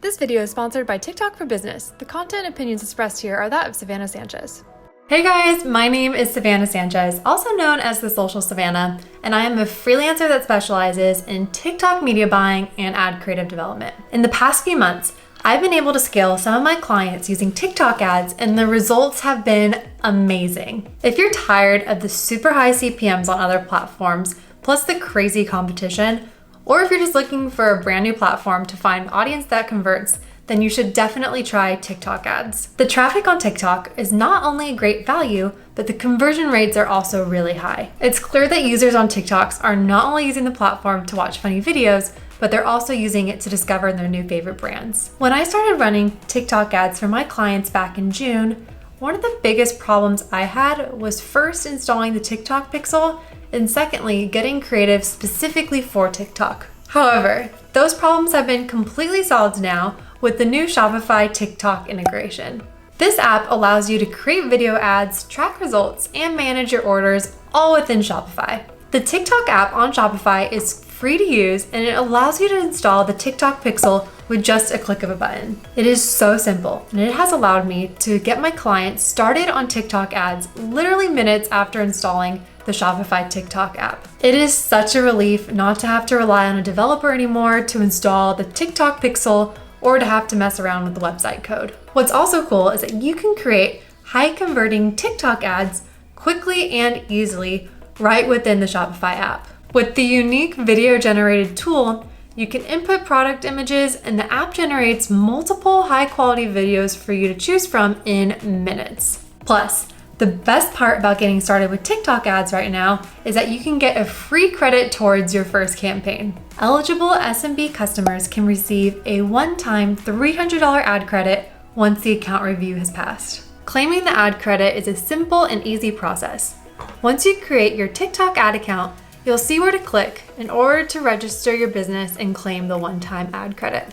This video is sponsored by TikTok for Business. The content and opinions expressed here are that of Savannah Sanchez. Hey guys, my name is Savannah Sanchez, also known as the Social Savannah, and I am a freelancer that specializes in TikTok media buying and ad creative development. In the past few months, I've been able to scale some of my clients using TikTok ads, and the results have been amazing. If you're tired of the super high CPMs on other platforms, plus the crazy competition, or if you're just looking for a brand new platform to find an audience that converts, then you should definitely try TikTok ads. The traffic on TikTok is not only a great value, but the conversion rates are also really high. It's clear that users on TikToks are not only using the platform to watch funny videos, but they're also using it to discover their new favorite brands. When I started running TikTok ads for my clients back in June, one of the biggest problems I had was first installing the TikTok pixel, and secondly, getting creative specifically for TikTok. However, those problems have been completely solved now with the new Shopify TikTok integration. This app allows you to create video ads, track results, and manage your orders all within Shopify. The TikTok app on Shopify is free to use, and it allows you to install the TikTok pixel with just a click of a button. It is so simple, and it has allowed me to get my clients started on TikTok ads literally minutes after installing the Shopify TikTok app. It is such a relief not to have to rely on a developer anymore to install the TikTok pixel or to have to mess around with the website code. What's also cool is that you can create high converting TikTok ads quickly and easily right within the Shopify app. With the unique video generated tool, you can input product images and the app generates multiple high quality videos for you to choose from in minutes. Plus, the best part about getting started with TikTok ads right now is that you can get a free credit towards your first campaign. Eligible SMB customers can receive a one-time $300 ad credit once the account review has passed. Claiming the ad credit is a simple and easy process. Once you create your TikTok ad account, you'll see where to click in order to register your business and claim the one-time ad credit.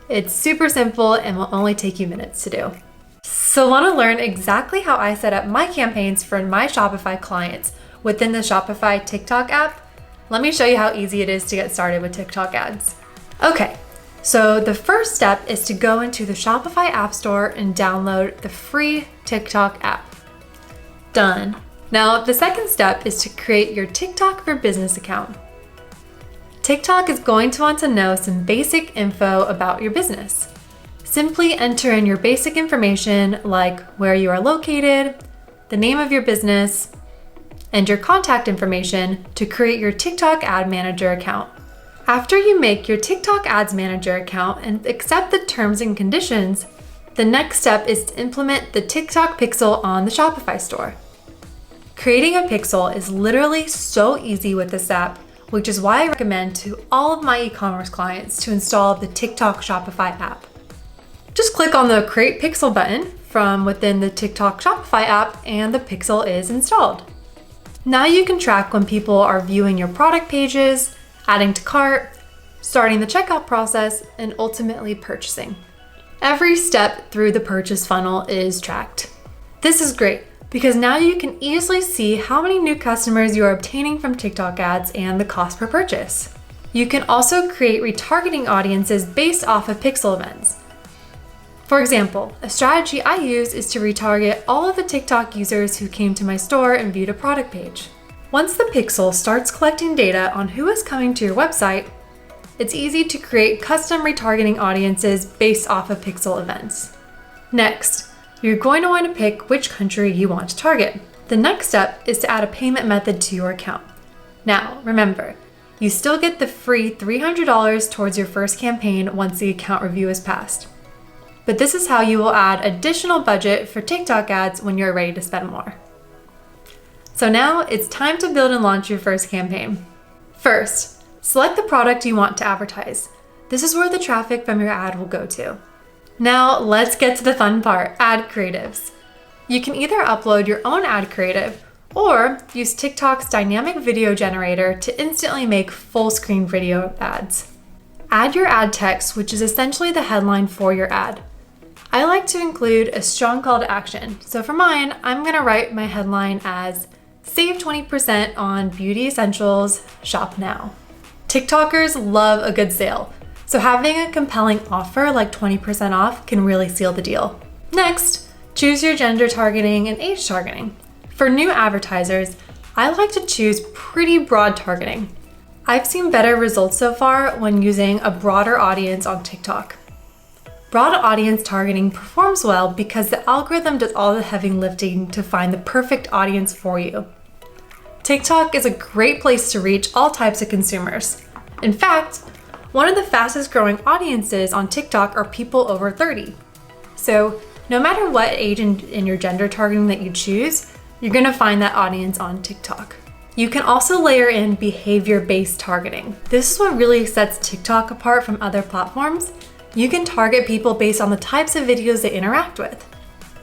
It's super simple and will only take you minutes to do. So want to learn exactly how I set up my campaigns for my Shopify clients within the Shopify TikTok app? Let me show you how easy it is to get started with TikTok ads. Okay, so the first step is to go into the Shopify App Store and download the free TikTok app. Done. Now, the second step is to create your TikTok for Business account. TikTok is going to want to know some basic info about your business. Simply enter in your basic information like where you are located, the name of your business, and your contact information to create your TikTok Ad Manager account. After you make your TikTok Ads Manager account and accept the terms and conditions, the next step is to implement the TikTok pixel on the Shopify store. Creating a pixel is literally so easy with this app, which is why I recommend to all of my e-commerce clients to install the TikTok Shopify app. Just click on the Create Pixel button from within the TikTok Shopify app and the pixel is installed. Now you can track when people are viewing your product pages, adding to cart, starting the checkout process, and ultimately purchasing. Every step through the purchase funnel is tracked. This is great because now you can easily see how many new customers you are obtaining from TikTok ads and the cost per purchase. You can also create retargeting audiences based off of pixel events. For example, a strategy I use is to retarget all of the TikTok users who came to my store and viewed a product page. Once the pixel starts collecting data on who is coming to your website, it's easy to create custom retargeting audiences based off of pixel events. Next, you're going to want to pick which country you want to target. The next step is to add a payment method to your account. Now, remember, you still get the free $300 towards your first campaign once the account review is passed. But this is how you will add additional budget for TikTok ads when you're ready to spend more. So now it's time to build and launch your first campaign. First, select the product you want to advertise. This is where the traffic from your ad will go to. Now let's get to the fun part, ad creatives. You can either upload your own ad creative or use TikTok's dynamic video generator to instantly make full screen video ads. Add your ad text, which is essentially the headline for your ad. I like to include a strong call to action. So for mine, I'm gonna write my headline as Save 20% on beauty essentials, shop now. TikTokers love a good sale. So having a compelling offer like 20% off can really seal the deal. Next, choose your gender targeting and age targeting. For new advertisers, I like to choose pretty broad targeting. I've seen better results so far when using a broader audience on TikTok. Broad audience targeting performs well because the algorithm does all the heavy lifting to find the perfect audience for you. TikTok is a great place to reach all types of consumers. In fact, one of the fastest growing audiences on TikTok are people over 30. So no matter what age in your gender targeting that you choose, you're gonna find that audience on TikTok. You can also layer in behavior-based targeting. This is what really sets TikTok apart from other platforms. You can target people based on the types of videos they interact with.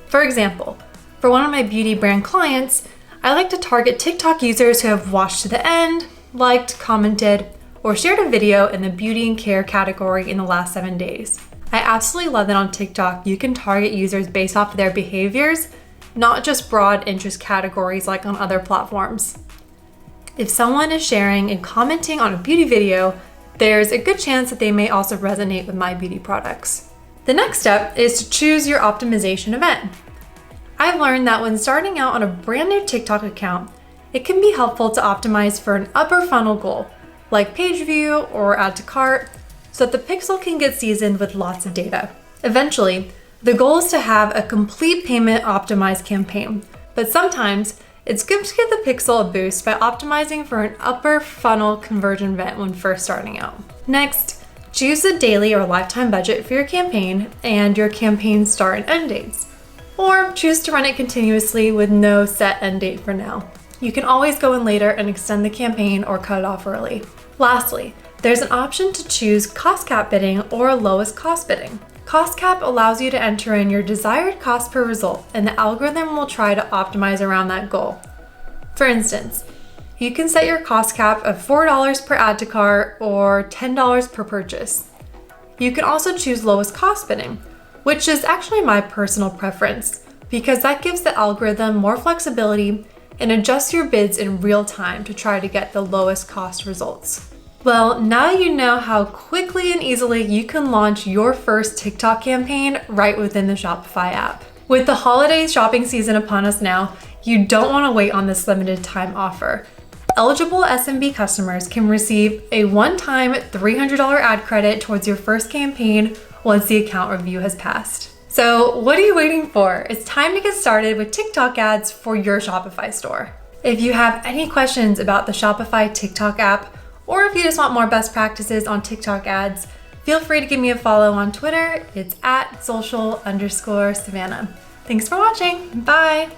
For example, for one of my beauty brand clients, I like to target TikTok users who have watched to the end, liked, commented, or shared a video in the beauty and care category in the last 7 days. I absolutely love that on TikTok, you can target users based off of their behaviors, not just broad interest categories like on other platforms. If someone is sharing and commenting on a beauty video, there's a good chance that they may also resonate with my beauty products. The next step is to choose your optimization event. I've learned that when starting out on a brand new TikTok account, it can be helpful to optimize for an upper funnel goal, like page view or add to cart, so that the pixel can get seasoned with lots of data. Eventually, the goal is to have a complete payment optimized campaign, but sometimes it's good to give the pixel a boost by optimizing for an upper funnel conversion event when first starting out. Next, choose the daily or lifetime budget for your campaign and your campaign start and end dates. Or choose to run it continuously with no set end date for now. You can always go in later and extend the campaign or cut it off early. Lastly, there's an option to choose cost cap bidding or lowest cost bidding. Cost cap allows you to enter in your desired cost per result, and the algorithm will try to optimize around that goal. For instance, you can set your cost cap of $4 per add to cart or $10 per purchase. You can also choose lowest cost bidding, which is actually my personal preference because that gives the algorithm more flexibility and adjusts your bids in real time to try to get the lowest cost results. Well, now you know how quickly and easily you can launch your first TikTok campaign right within the Shopify app. With the holiday shopping season upon us now, you don't want to wait on this limited time offer. Eligible SMB customers can receive a one-time $300 ad credit towards your first campaign once the account review has passed. So what are you waiting for? It's time to get started with TikTok ads for your Shopify store. If you have any questions about the Shopify TikTok app, or if you just want more best practices on TikTok ads, feel free to give me a follow on Twitter. It's @social_Savannah. Thanks for watching. Bye.